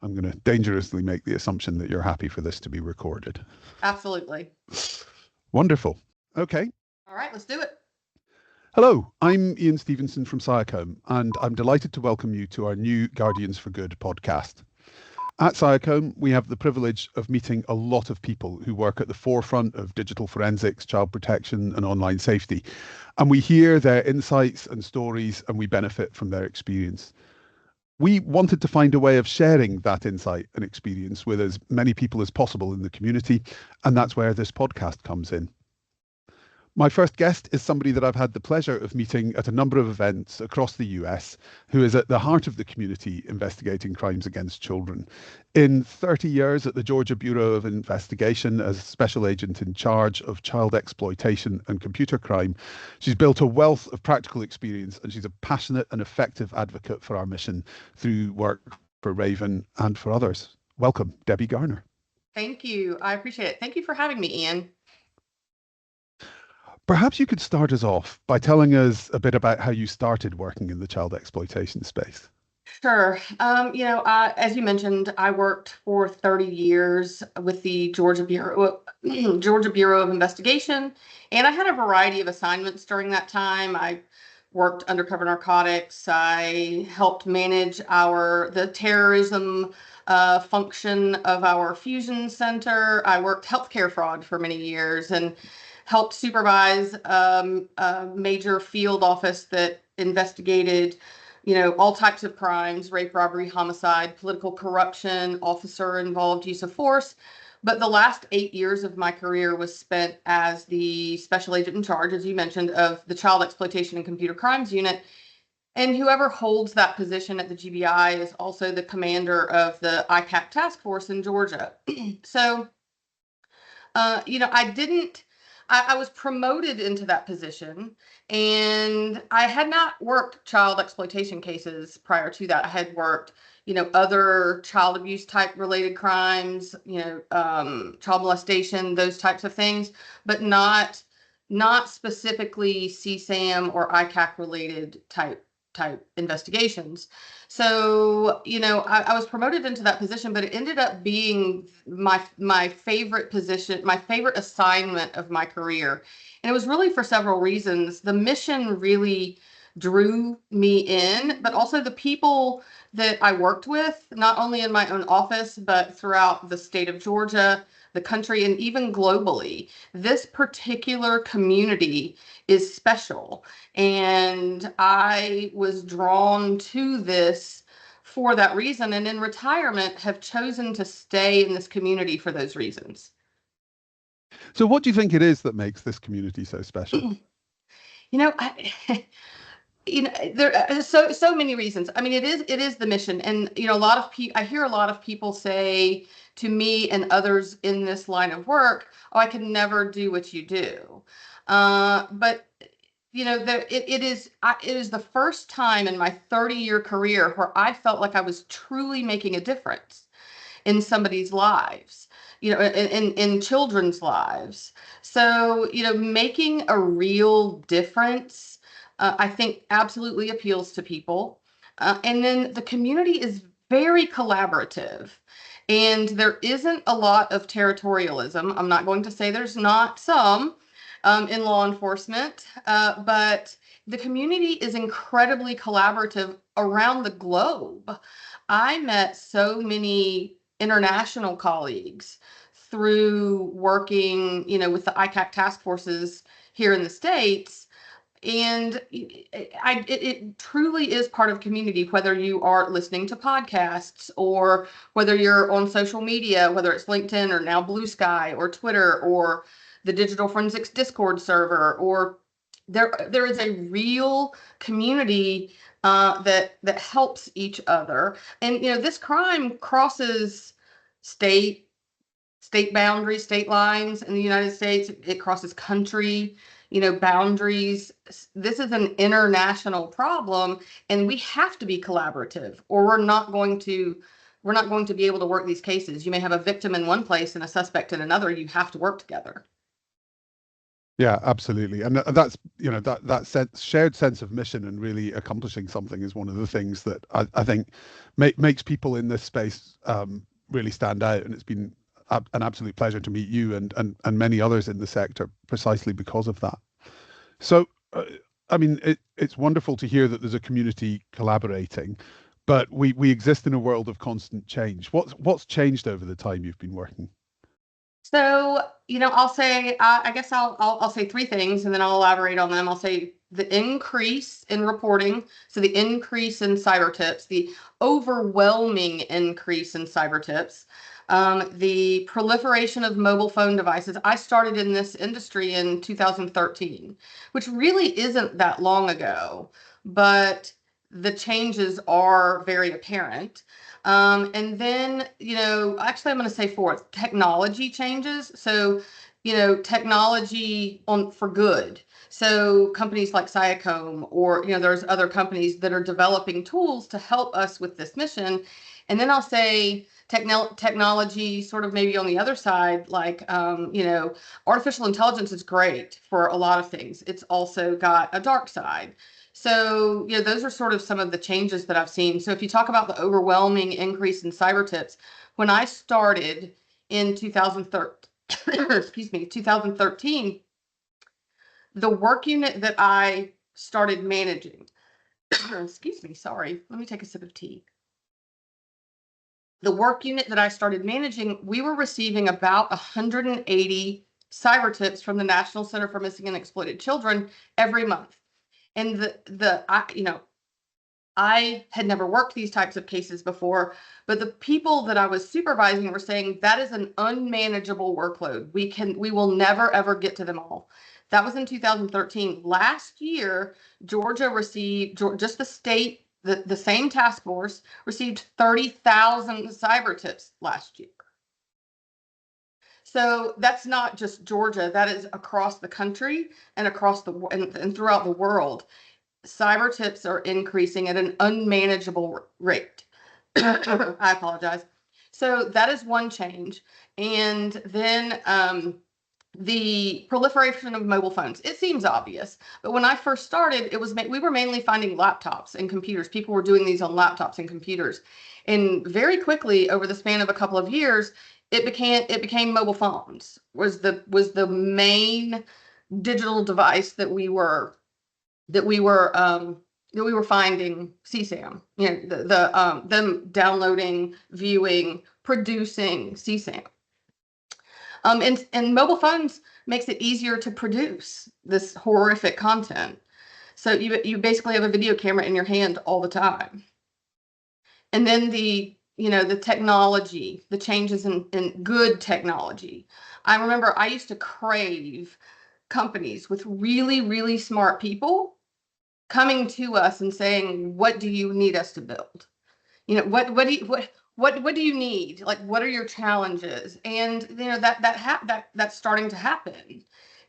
I'm going to dangerously make the assumption that you're happy for this to be recorded. Absolutely. Wonderful. Okay. All right, let's do it. Hello, I'm Ian Stevenson from Cyacomb, and I'm delighted to welcome you to our new Guardians for Good podcast. At Cyacomb, we have the privilege of meeting a lot of people who work at the forefront of digital forensics, child protection, and online safety. And we hear their insights and stories, and we benefit from their experience. We wanted to find a way of sharing that insight and experience with as many people as possible in the community, and that's where this podcast comes in. My first guest is somebody that I've had the pleasure of meeting at a number of events across the US, who is at the heart of the community investigating crimes against children. In 30 years at the Georgia Bureau of Investigation as special agent in charge of child exploitation and computer crime, she's built a wealth of practical experience, and she's a passionate and effective advocate for our mission through work for Raven and for others. Welcome, Debbie Garner. Thank you. I appreciate it. Thank you for having me, Ian. Perhaps you could start us off by telling us a bit about how you started working in the child exploitation space. Sure. As you mentioned, I worked for 30 years with the Georgia Bureau of Investigation, and I had a variety of assignments during that time. I worked undercover narcotics. I helped manage the terrorism function of our fusion center. I worked healthcare fraud for many years and helped supervise a major field office that investigated, all types of crimes: rape, robbery, homicide, political corruption, officer-involved use of force. But the last 8 years of my career was spent as the special agent in charge, as you mentioned, of the Child Exploitation and Computer Crimes Unit. And whoever holds that position at the GBI is also the commander of the ICAC task force in Georgia. So, I was promoted into that position, and I had not worked child exploitation cases prior to that. I had worked, other child abuse type related crimes, child molestation, those types of things, but not specifically CSAM or ICAC related type investigations. So, I was promoted into that position, but it ended up being my favorite position, my favorite assignment of my career. And it was really for several reasons. The mission really drew me in, but also the people that I worked with, not only in my own office, but throughout the state of Georgia, the country, and even globally. This particular community is special, and I was drawn to this for that reason, and in retirement have chosen to stay in this community for those reasons. So what do you think it is that makes this community so special? There are so many reasons. I mean, it is the mission, and a lot of people. I hear a lot of people say to me and others in this line of work, "Oh, I can never do what you do." But it is the first time in my 30-year career where I felt like I was truly making a difference in somebody's lives, in children's lives. So, making a real difference, I think absolutely appeals to people. And then the community is very collaborative, and there isn't a lot of territorialism. I'm not going to say there's not some in law enforcement, but the community is incredibly collaborative around the globe. I met so many international colleagues through working, with the ICAC task forces here in the States. And it truly is part of community, whether you are listening to podcasts or whether you're on social media, whether it's LinkedIn or now Blue Sky or Twitter or the Digital Forensics Discord server, or there is a real community that helps each other. And this crime crosses state boundaries, state lines in the United States. It crosses country, boundaries. This is an international problem, and we have to be collaborative, or we're not going to be able to work these cases. You may have a victim in one place and a suspect in another. You have to work together. Yeah, absolutely. And that's, that shared sense of mission and really accomplishing something is one of the things that I think makes people in this space really stand out. And it's been an absolute pleasure to meet you and many others in the sector precisely because of that. So, I mean, it's wonderful to hear that there's a community collaborating, but we exist in a world of constant change. What's changed over the time you've been working? So, I'll say, I guess I'll say three things and then I'll elaborate on them. I'll say the increase in reporting, so the increase in cyber tips, the overwhelming increase in cyber tips, the proliferation of mobile phone devices. I started in this industry in 2013, which really isn't that long ago, but the changes are very apparent. And then, actually, I'm going to say fourth, technology changes. So, technology for good. So companies like Cyacomb, or, there's other companies that are developing tools to help us with this mission. And then I'll say technology sort of maybe on the other side, like, artificial intelligence is great for a lot of things. It's also got a dark side. So, those are sort of some of the changes that I've seen. So if you talk about the overwhelming increase in cyber tips, when I started in 2013, excuse me, 2013, the work unit that I started managing, excuse me, sorry, let me take a sip of tea. The work unit that I started managing, we were receiving about 180 cyber tips from the National Center for Missing and Exploited Children every month. And I had never worked these types of cases before, but the people that I was supervising were saying that is an unmanageable workload. We will never ever get to them all. That was in 2013. Last year, Georgia received, just the state, the same task force received 30,000 cyber tips last year. So that's not just Georgia, that is across the country and and throughout the world. Cyber tips are increasing at an unmanageable rate. I apologize. So that is one change. And then the proliferation of mobile phones. It seems obvious, but when I first started, we were mainly finding laptops and computers. People were doing these on laptops and computers. And very quickly, over the span of a couple of years, it became mobile phones was the main digital device that we were finding CSAM, them downloading, viewing, producing CSAM. And mobile phones makes it easier to produce this horrific content. So you basically have a video camera in your hand all the time. And then the technology, the changes in good technology. I remember I used to crave companies with really, really smart people coming to us and saying, what do you need us to build? What do you need? Like, what are your challenges? And that's starting to happen.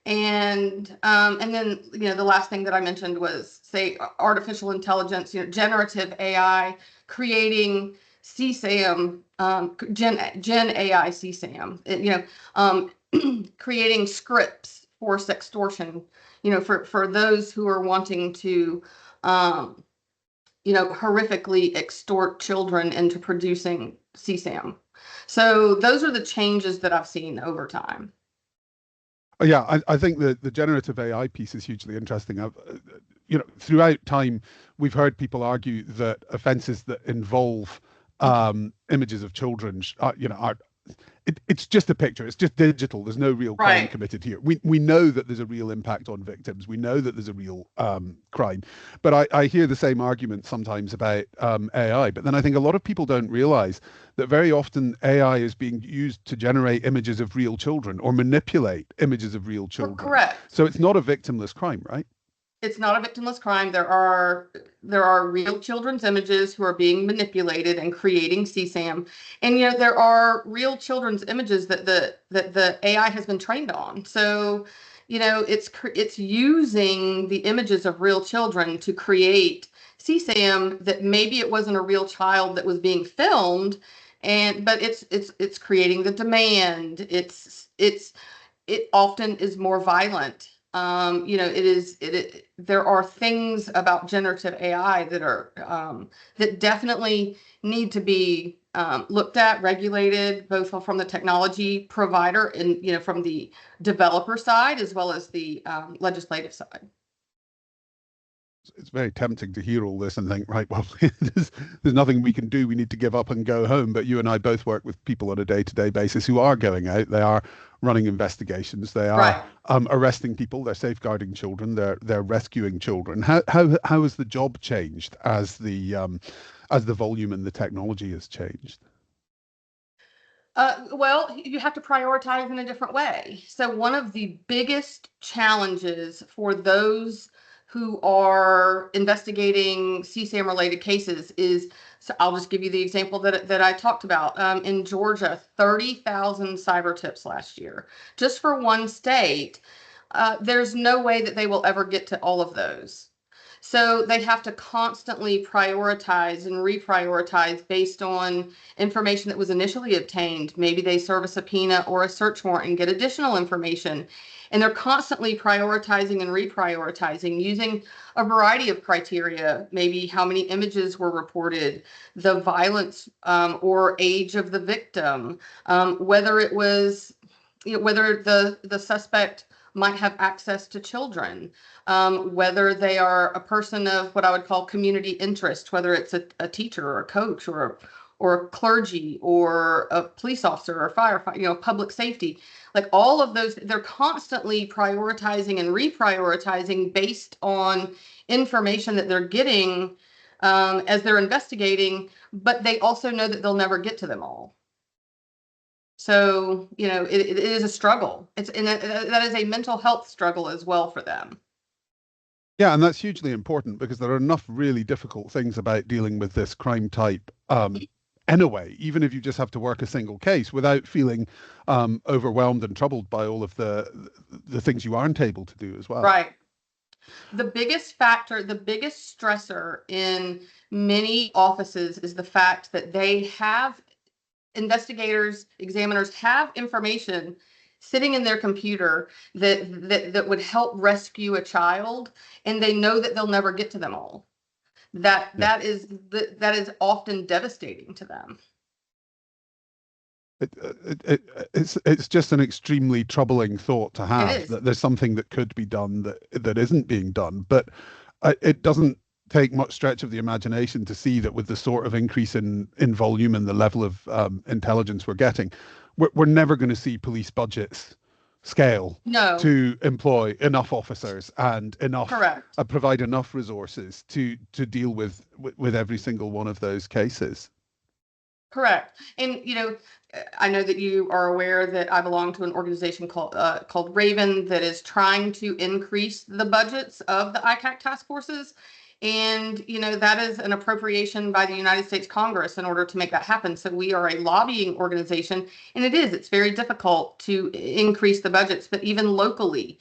And then the last thing that I mentioned was, say, artificial intelligence, generative AI, creating CSAM, Gen AI CSAM, creating scripts for sextortion, for those who are wanting to, horrifically extort children into producing CSAM. So those are the changes that I've seen over time. Oh, yeah, I think the generative AI piece is hugely interesting. Throughout time, we've heard people argue that offences that involve images of children, it's just a picture. It's just digital. There's no real crime Right. committed here. We know that there's a real impact on victims. We know that there's a real crime. But I hear the same argument sometimes about AI. But then I think a lot of people don't realize that very often AI is being used to generate images of real children or manipulate images of real children. Correct. So it's not a victimless crime, right? It's not a victimless crime. There are real children's images who are being manipulated and creating CSAM, and there are real children's images that the AI has been trained on. So, it's using the images of real children to create CSAM that maybe it wasn't a real child that was being filmed, but it's creating the demand. It often is more violent There are things about generative AI that are that definitely need to be looked at, regulated, both from the technology provider and, from the developer side as well as the legislative side. It's very tempting to hear all this and think, right, well, there's nothing we can do. We need to give up and go home. But you and I both work with people on a day-to-day basis who are going out. They are running investigations. They are Right. arresting people. They're safeguarding children. They're rescuing children. How has the job changed as the volume and the technology has changed? Well, you have to prioritize in a different way. So one of the biggest challenges for those who are investigating CSAM related cases is, so I'll just give you the example that I talked about. In Georgia, 30,000 cyber tips last year, just for one state. There's no way that they will ever get to all of those. So they have to constantly prioritize and reprioritize based on information that was initially obtained. Maybe they serve a subpoena or a search warrant and get additional information. And they're constantly prioritizing and reprioritizing using a variety of criteria, maybe how many images were reported, the violence or age of the victim, whether it was, whether the suspect might have access to children, whether they are a person of what I would call community interest, whether it's a teacher or a coach or a clergy or a police officer or firefighter, public safety. Like all of those, they're constantly prioritizing and reprioritizing based on information that they're getting as they're investigating, but they also know that they'll never get to them all. So, it is a struggle. That is a mental health struggle as well for them. Yeah, and that's hugely important because there are enough really difficult things about dealing with this crime type anyway, even if you just have to work a single case without feeling overwhelmed and troubled by all of the things you aren't able to do as well. Right. The biggest factor, the biggest stressor in many offices is the fact that they have investigators, examiners have information sitting in their computer that would help rescue a child, and they know that they'll never get to them all. Yeah. That is often devastating to them. It's just an extremely troubling thought to It have is. that there's something that could be done that isn't being done. But it doesn't take much stretch of the imagination to see that with the sort of increase in volume and the level of intelligence we're getting, we're never going to see police budgets scale No, to employ enough officers and enough correct. provide enough resources to deal with every single one of those cases. Correct. And I know that you are aware that I belong to an organization called Raven that is trying to increase the budgets of the ICAC task forces. And that is an appropriation by the United States Congress in order to make that happen. So we are a lobbying organization, and it's very difficult to increase the budgets, but even locally,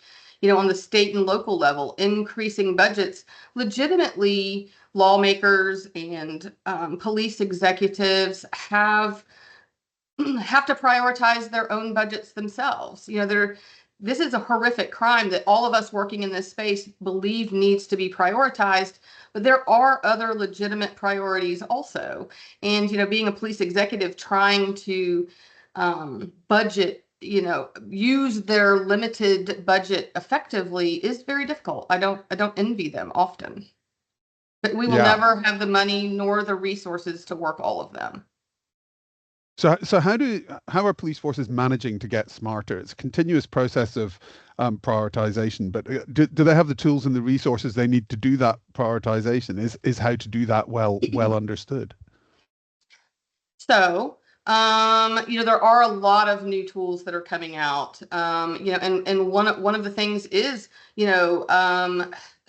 on the state and local level, increasing budgets legitimately, lawmakers and police executives have to prioritize their own budgets themselves. This is a horrific crime that all of us working in this space believe needs to be prioritized, but there are other legitimate priorities also. And being a police executive trying to budget, use their limited budget effectively is very difficult. I don't envy them often. But we will Yeah. never have the money nor the resources to work all of them. So how are police forces managing to get smarter? It's a continuous process of prioritization, but do they have the tools and the resources they need to do that prioritization? Is how to do that well understood? So, there are a lot of new tools that are coming out. And one of the things is,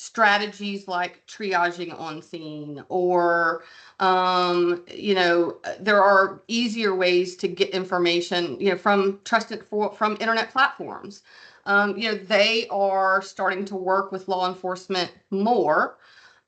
strategies like triaging on scene, or there are easier ways to get information, from from internet platforms. They are starting to work with law enforcement more,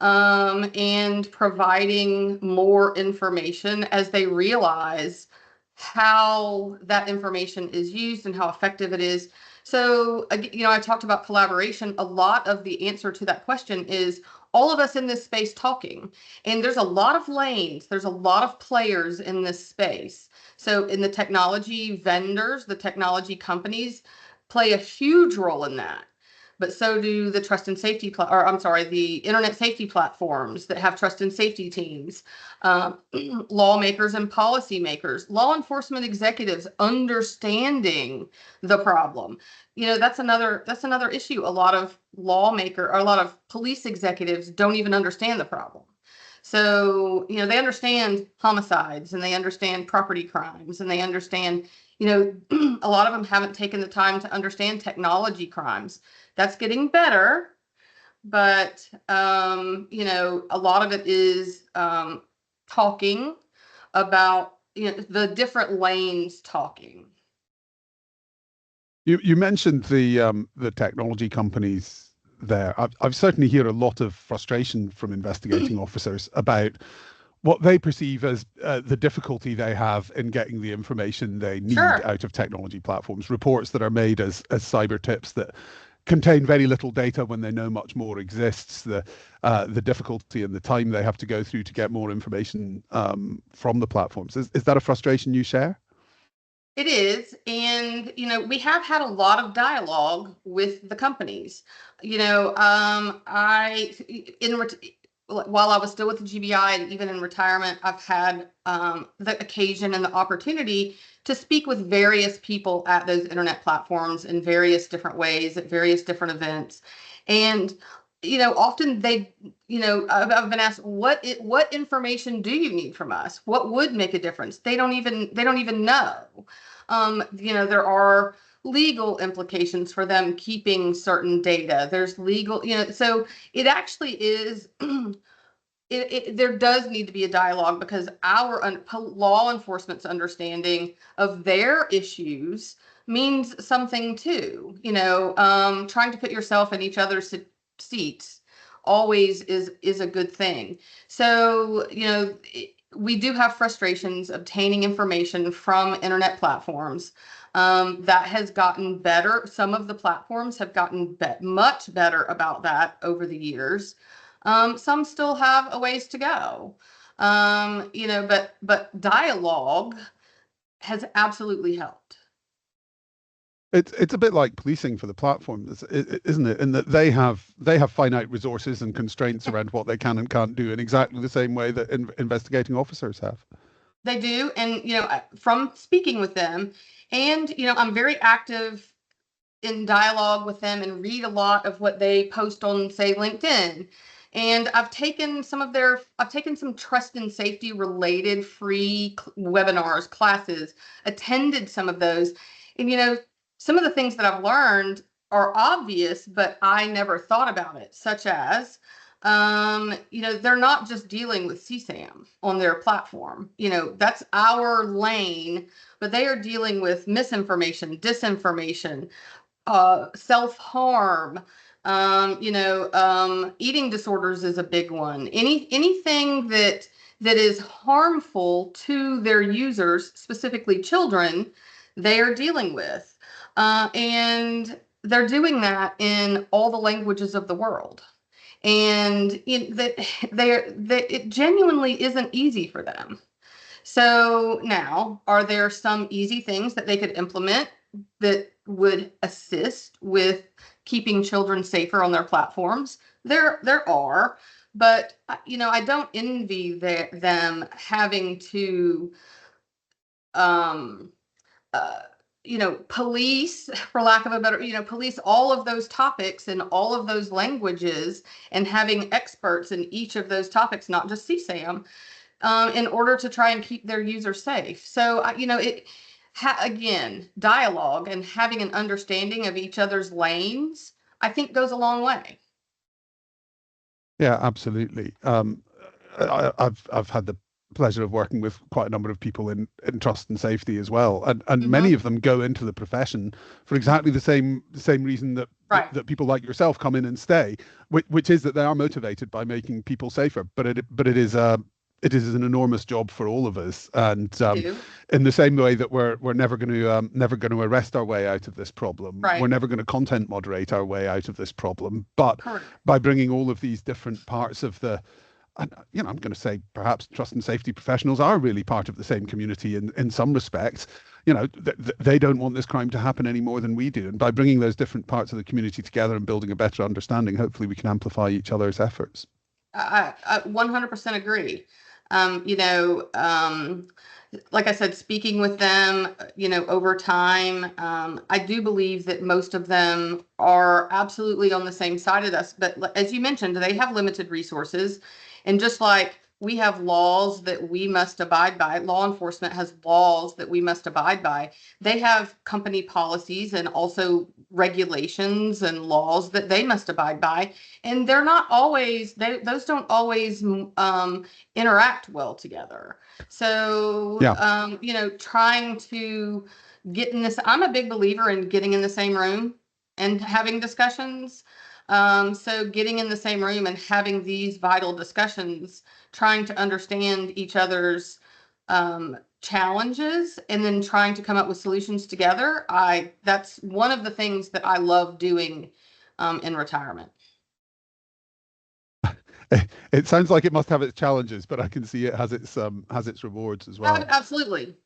and providing more information as they realize how that information is used and how effective it is. So, I talked about collaboration. A lot of the answer to that question is all of us in this space talking. And there's a lot of lanes, there's a lot of players in this space. So, in the technology vendors, the technology companies play a huge role in that. But so do the trust and safety, the internet safety platforms that have trust and safety teams, lawmakers and policymakers, law enforcement executives understanding the problem. That's another issue. A lot of a lot of police executives don't even understand the problem. So, they understand homicides and they understand property crimes and they understand, a lot of them haven't taken the time to understand technology crimes. That's getting better, but, a lot of it is talking about, the different lanes talking. You mentioned the technology companies there. I've certainly heard a lot of frustration from investigating officers about what they perceive as the difficulty they have in getting the information they need Sure. out of technology platforms. Reports that are made as cyber tips that contain very little data when they know much more exists. The difficulty and the time they have to go through to get more information from the platforms. Is that a frustration you share? It is. And, we have had a lot of dialogue with the companies. While I was still with the GBI and even in retirement, I've had the occasion and the opportunity to speak with various people at those internet platforms in various different ways at various different events. And, often I've been asked, what information do you need from us? What would make a difference? They don't even know. There are legal implications for them keeping certain data. There's legal, so it actually is, there does need to be a dialogue because our law enforcement's understanding of their issues means something too. Trying to put yourself in each other's seats always is a good thing. So, we do have frustrations obtaining information from internet platforms. That has gotten better. Some of the platforms have gotten much better about that over the years. Some still have a ways to go. But dialogue has absolutely helped. It's a bit like policing for the platforms, isn't it? In that they have finite resources and constraints around what they can and can't do in exactly the same way that investigating officers have. They do. And, from speaking with them, and, I'm very active in dialogue with them and read a lot of what they post on, say, LinkedIn. And I've taken some trust and safety related free webinars, classes, attended some of those. And, some of the things that I've learned are obvious, but I never thought about it, such as, they're not just dealing with CSAM on their platform. That's our lane, but they are dealing with misinformation, disinformation, self-harm, eating disorders is a big one. Anything that is harmful to their users, specifically children, they are dealing with. And they're doing that in all the languages of the world. And it genuinely isn't easy for them. So now, are there some easy things that they could implement that would assist with keeping children safer on their platforms? There are, but I don't envy them having to police, for lack of a better, police all of those topics and all of those languages and having experts in each of those topics, not just CSAM, in order to try and keep their users safe. So, again, dialogue and having an understanding of each other's lanes, I think goes a long way. Yeah, absolutely. I've had the pleasure of working with quite a number of people in trust and safety as well, and many of them go into the profession for exactly the same reason that Right. that people like yourself come in and stay, which is that they are motivated by making people safer. But it is it is an enormous job for all of us, and Do. in the same way that we're never going to arrest our way out of this problem, we're Right. never going to content moderate our way out of this problem. But Correct. by bringing all of these different parts of the, and I'm going to say perhaps trust and safety professionals are really part of the same community in some respects. They don't want this crime to happen any more than we do, and by bringing those different parts of the community together and building a better understanding, hopefully we can amplify each other's efforts. I 100% agree. Um, you know, um, like I said, speaking with them, over time, I do believe that most of them are absolutely on the same side of us. But as you mentioned, they have limited resources. And just like we have laws that we must abide by, law enforcement has laws that we must abide by. They have company policies and also regulations and laws that they must abide by. And they're not always, those don't always interact well together. So, Yeah. trying to get in this, I'm a big believer in getting in the same room and having discussions. So getting in the same room and having these vital discussions, trying to understand each other's challenges and then trying to come up with solutions together. That's one of the things that I love doing in retirement. It sounds like it must have its challenges, but I can see it has its rewards as well. Absolutely.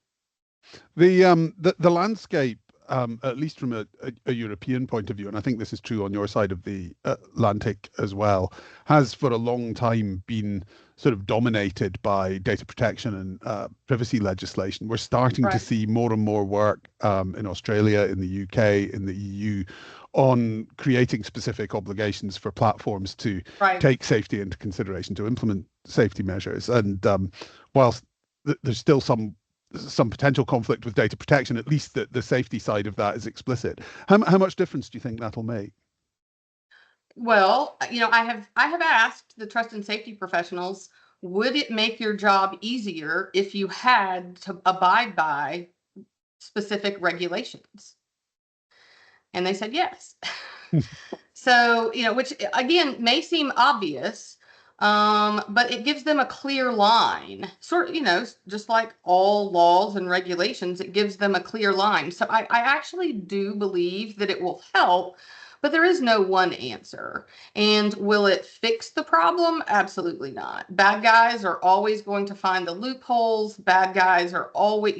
The landscape, at least from a European point of view, and I think this is true on your side of the Atlantic as well, has for a long time been sort of dominated by data protection and privacy legislation. We're starting to Right. see more and more work in Australia, in the UK, in the EU on creating specific obligations for platforms to Right. take safety into consideration, to implement safety measures. And whilst there's still some potential conflict with data protection, at least the safety side of that is explicit. How much difference do you think that'll make? Well, I have asked the trust and safety professionals, would it make your job easier if you had to abide by specific regulations? And they said yes. So, which again may seem obvious, but it gives them a clear line. Sort of, just like all laws and regulations, it gives them a clear line. So I actually do believe that it will help, but there is no one answer. And will it fix the problem? Absolutely not. Bad guys are always going to find the loopholes. Bad guys are always,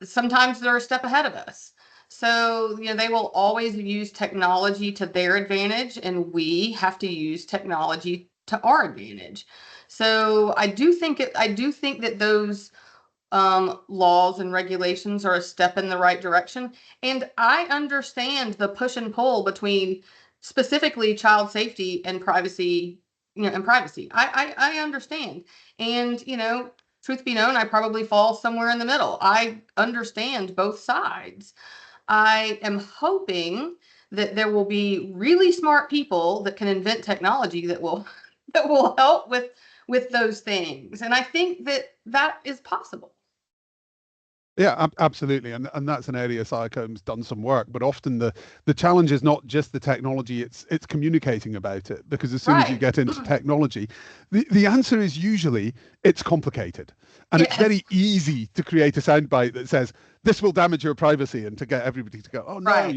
sometimes they're a step ahead of us. So, they will always use technology to their advantage, and we have to use technology to our advantage. So I do think that those laws and regulations are a step in the right direction. And I understand the push and pull between specifically child safety and privacy, and privacy. I understand. And, truth be known, I probably fall somewhere in the middle. I understand both sides. I am hoping that there will be really smart people that can invent technology that will that will help with those things. And I think that is possible. Yeah, absolutely, and that's an area Cyacom's done some work. But often the challenge is not just the technology; it's communicating about it. Because as soon as you Right. get into technology, the answer is usually it's complicated, and it's Yes. very easy to create a soundbite that says this will damage your privacy, and to get everybody to go, oh no, Right.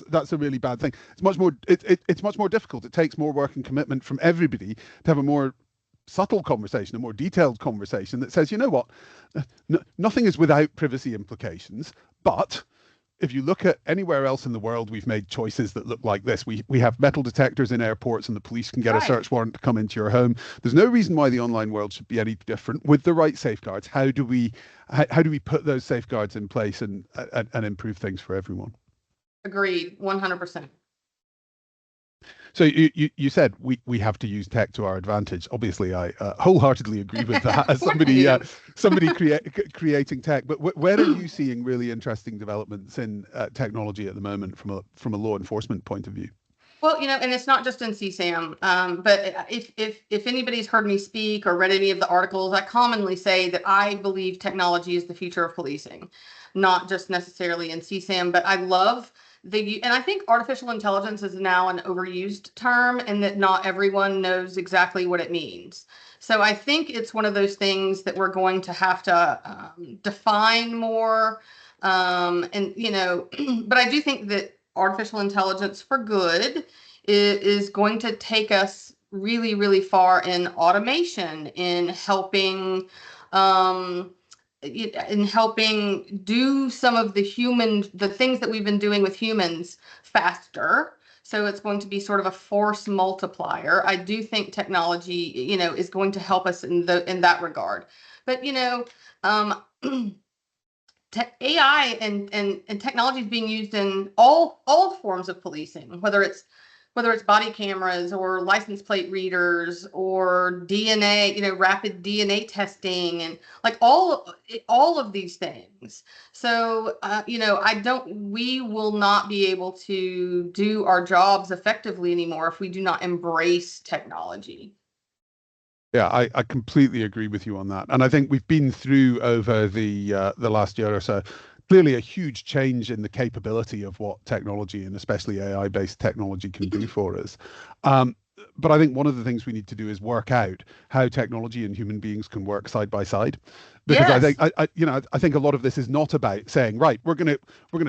that's a really bad thing. It's much more difficult. It takes more work and commitment from everybody to have a more subtle conversation, a more detailed conversation that says, you know what, nothing is without privacy implications, but if you look at anywhere else in the world, we've made choices that look like this. We have metal detectors in airports and the police can get a Right. search warrant to come into your home. There's no reason why the online world should be any different. With the right safeguards, how do we put those safeguards in place and improve things for everyone? Agreed. 100%. So you said we have to use tech to our advantage. Obviously, I wholeheartly agree with that as Of course I somebody creating tech. But where are you seeing really interesting developments in technology at the moment from a law enforcement point of view? Well, and it's not just in CSAM, but if anybody's heard me speak or read any of the articles, I commonly say that I believe technology is the future of policing, not just necessarily in CSAM, but I love and I think artificial intelligence is now an overused term, and that not everyone knows exactly what it means. So I think it's one of those things that we're going to have to define more. And, but I do think that artificial intelligence for good is going to take us really, really far in automation, um, in helping do some of the things that we've been doing with humans faster. So it's going to be sort of a force multiplier. I do think technology, is going to help us in that regard. But um, AI and technology is being used in all forms of policing, whether it's body cameras or license plate readers or DNA, rapid DNA testing, and like all of these things. So we will not be able to do our jobs effectively anymore if we do not embrace technology. Yeah, I completely agree with you on that. And I think we've been through over the last year or so, clearly a huge change in the capability of what technology and especially AI-based technology can do for us. But I think one of the things we need to do is work out how technology and human beings can work side by side. Because I Yes. think I think a lot of this is not about saying, right, we're gonna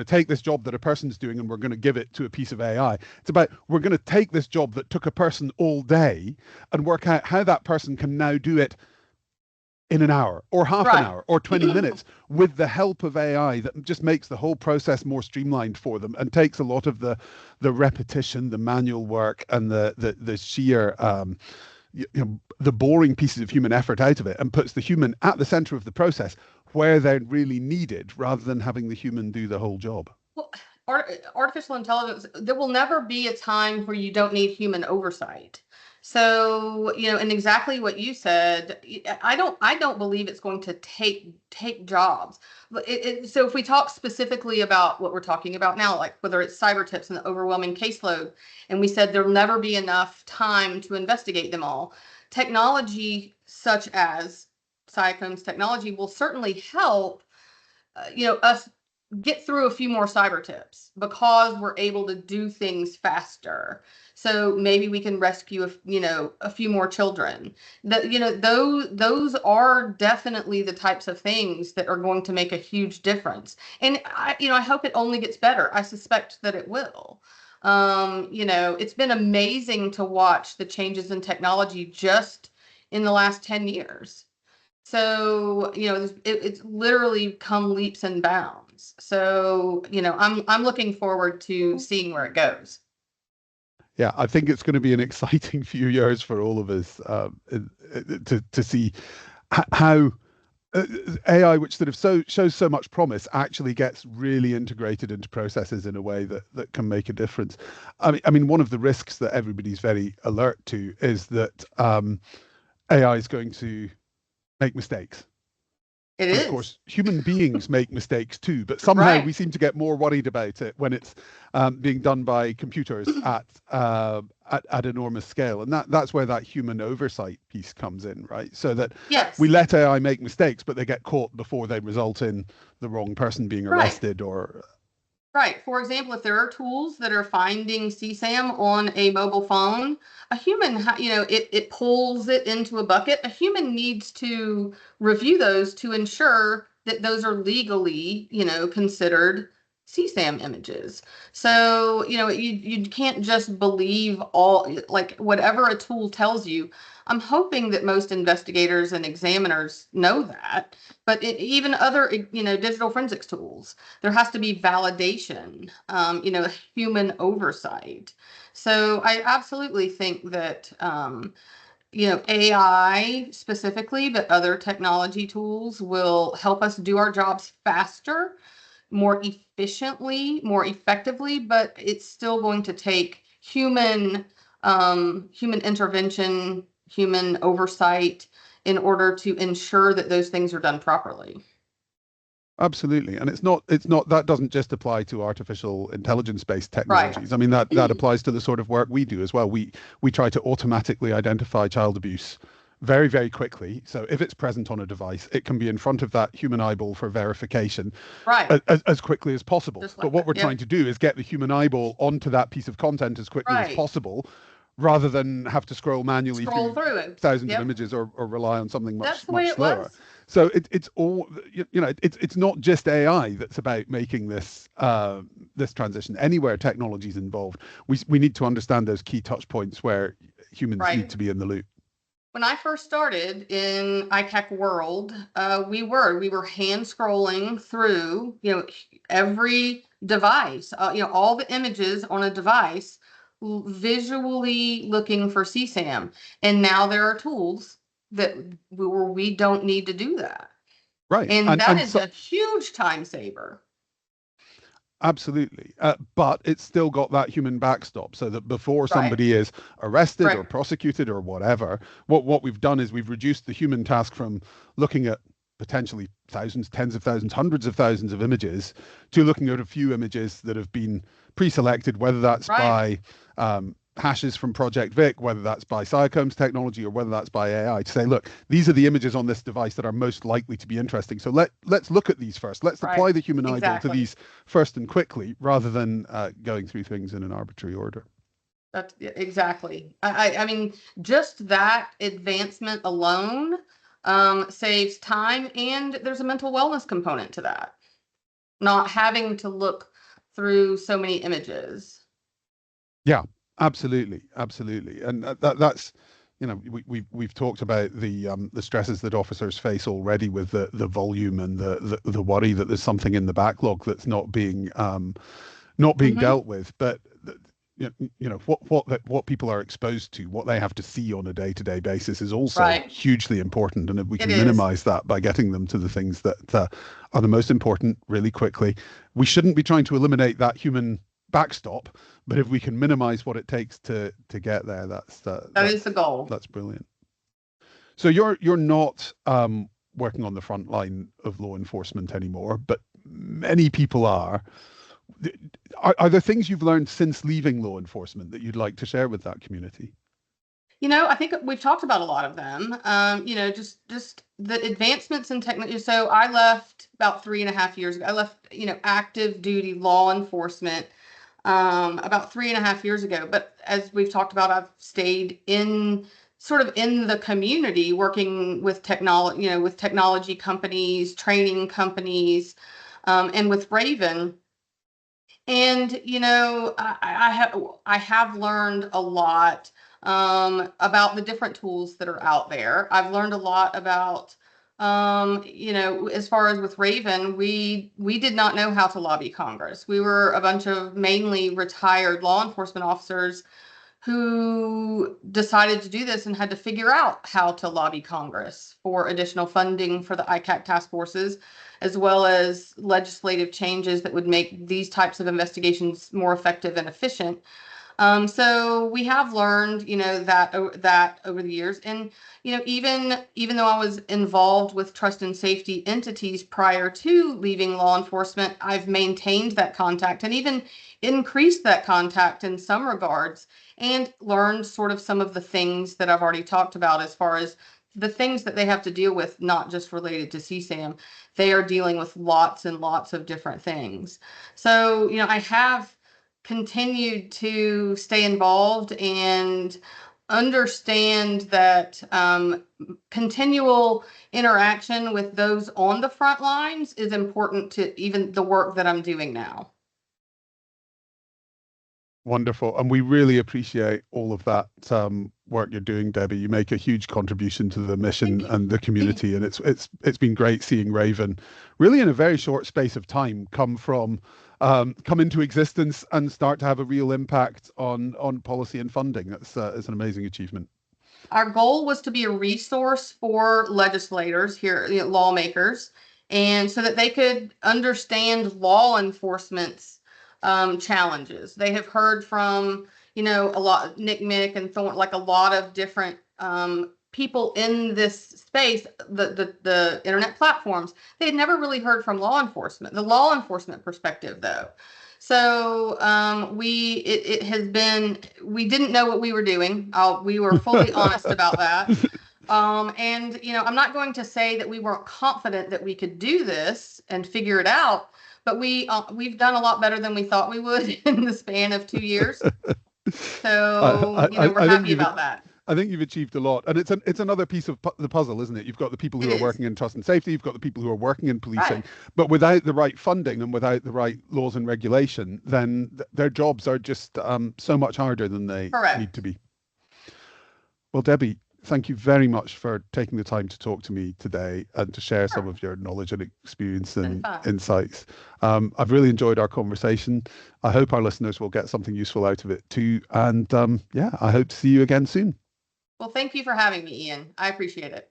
take this job that a person's doing and we're gonna give it to a piece of AI. It's about we're gonna take this job that took a person all day and work out how that person can now do it in an hour or half an Right. hour or 20 minutes with the help of AI that just makes the whole process more streamlined for them and takes a lot of the repetition, the manual work, and the sheer the boring pieces of human effort out of it and puts the human at the center of the process where they're really needed rather than having the human do the whole job. Well, artificial intelligence, there will never be a time where you don't need human oversight. So, and exactly what you said, I don't believe it's going to take jobs. So if we talk specifically about what we're talking about now, like whether it's cyber tips and the overwhelming caseload, and we said there'll never be enough time to investigate them all, technology such as Cyacom's technology will certainly help, us get through a few more cyber tips because we're able to do things faster. So maybe we can rescue a few more children. Those are definitely the types of things that are going to make a huge difference. And I hope it only gets better. I suspect that it will. It's been amazing to watch the changes in technology just in the last 10 years. So, it's literally come leaps and bounds. So, I'm looking forward to seeing where it goes. Yeah, I think it's going to be an exciting few years for all of us to see how AI, which sort of shows so much promise, actually gets really integrated into processes in a way that can make a difference. I mean, one of the risks that everybody's very alert to is that AI is going to make mistakes. It And of is. course, human beings make mistakes too, but somehow Right. we seem to get more worried about it when it's being done by computers at enormous scale, and that's where that human oversight piece comes in, right? So that we Yes. let AI make mistakes, but they get caught before they result in the wrong person being Right. arrested or Right. For example, if there are tools that are finding CSAM on a mobile phone, a human, it pulls it into a bucket. A human needs to review those to ensure that those are legally, considered CSAM images. So, you can't just believe like whatever a tool tells you. I'm hoping that most investigators and examiners know that, but even other, digital forensics tools, there has to be validation, human oversight. So I absolutely think that, AI specifically, but other technology tools will help us do our jobs faster, more efficiently, more effectively, but it's still going to take human intervention, human oversight in order to ensure that those things are done properly. absolutely. And it's not that doesn't just apply to artificial intelligence based Right. technologies. I mean, that applies to the sort of work we do as well. We try to automatically identify child abuse very, very quickly. So if it's present on a device, it can be in front of that human eyeball for verification Right. as quickly as possible. Just But like what that. we're Yep. trying to do is get the human eyeball onto that piece of content as quickly as Right. possible, rather than have to scroll manually Scroll through through it. thousands of Yep. images or rely on something That's much, the way much it slower. was. So it's all, it's not just AI that's about making this this transition. Anywhere technology is involved, we need to understand those key touch points where humans Right. need to be in the loop. When I first started in ICAC world, we were hand scrolling through, every device, all the images on a device, visually looking for CSAM. And now there are tools that where we don't need to do that. Right. And that is So, a huge time saver. absolutely. But it's still got that human backstop, so that before Right. somebody is arrested or Right. prosecuted or whatever, what we've done is we've reduced the human task from looking at potentially thousands, tens of thousands, hundreds of thousands of images to looking at a few images that have been pre-selected, whether that's Right. by hashes from Project Vic, whether that's by Cyacomb's technology, or whether that's by AI, to say, look, these are the images on this device that are most likely to be interesting. So let's look at these first. Let's Right. apply the human eyeball to Exactly. these first and quickly, rather than going through things in an arbitrary order. That's exactly. I mean, just that advancement alone saves time, and there's a mental wellness component to that. Not having to look through so many images. Yeah, absolutely, absolutely, and that's, we've talked about the stresses that officers face already with the volume and the worry that there's something in the backlog that's not being Mhm. dealt with. But what people are exposed to, what they have to see on a day-to-day basis, is also Right. hugely important. And if we It can is. minimize that by getting them to the things that are the most important really quickly, we shouldn't be trying to eliminate that human backstop. But if we can minimize what it takes to get there, That is the goal. that's brilliant. So you're not working on the front line of law enforcement anymore, but many people are. Are there things you've learned since leaving law enforcement that you'd like to share with that community? I think we've talked about a lot of them. Just the advancements in technology. So I left about 3.5 years ago. I left, active duty law enforcement about 3.5 years ago. But as we've talked about, I've stayed in sort of in the community, working with technology companies, training companies, and with Raven. And I have learned a lot about the different tools that are out there. I've learned a lot about as far as with Raven, we did not know how to lobby Congress. We were a bunch of mainly retired law enforcement officers who decided to do this and had to figure out how to lobby Congress for additional funding for the ICAC task forces, as well as legislative changes that would make these types of investigations more effective and efficient. So we have learned, that over the years, and even though I was involved with trust and safety entities prior to leaving law enforcement, I've maintained that contact and even increased that contact in some regards, and learned sort of some of the things that I've already talked about as far as the things that they have to deal with, not just related to CSAM. They are dealing with lots and lots of different things. So, I have continued to stay involved and understand that continual interaction with those on the front lines is important to even the work that I'm doing now. Wonderful. And we really appreciate all of that work you're doing, Debbie. You make a huge contribution to the mission and the community. And it's been great seeing Raven really in a very short space of time come into existence and start to have a real impact on policy and funding. It's an amazing achievement. Our goal was to be a resource for legislators here, lawmakers, and so that they could understand law enforcement's challenges. They have heard from, a lot, Nick Mick and Thorne, like a lot of different people in this space, the internet platforms. They had never really heard from the law enforcement perspective, though. So it has been, we didn't know what we were doing. We were fully honest about that. And, I'm not going to say that we weren't confident that we could do this and figure it out, but we've done a lot better than we thought we would in the span of 2 years. So, we're happy about that. I think you've achieved a lot, and it's another piece of the puzzle, isn't it? You've got the people who are working in trust and safety, you've got the people who are working in policing, Right. but without the right funding and without the right laws and regulation, then their jobs are just so much harder than they need to be. Well, Debbie, thank you very much for taking the time to talk to me today and to share some of your knowledge and experience and insights. I've really enjoyed our conversation. I hope our listeners will get something useful out of it too. And I hope to see you again soon. Well, thank you for having me, Ian. I appreciate it.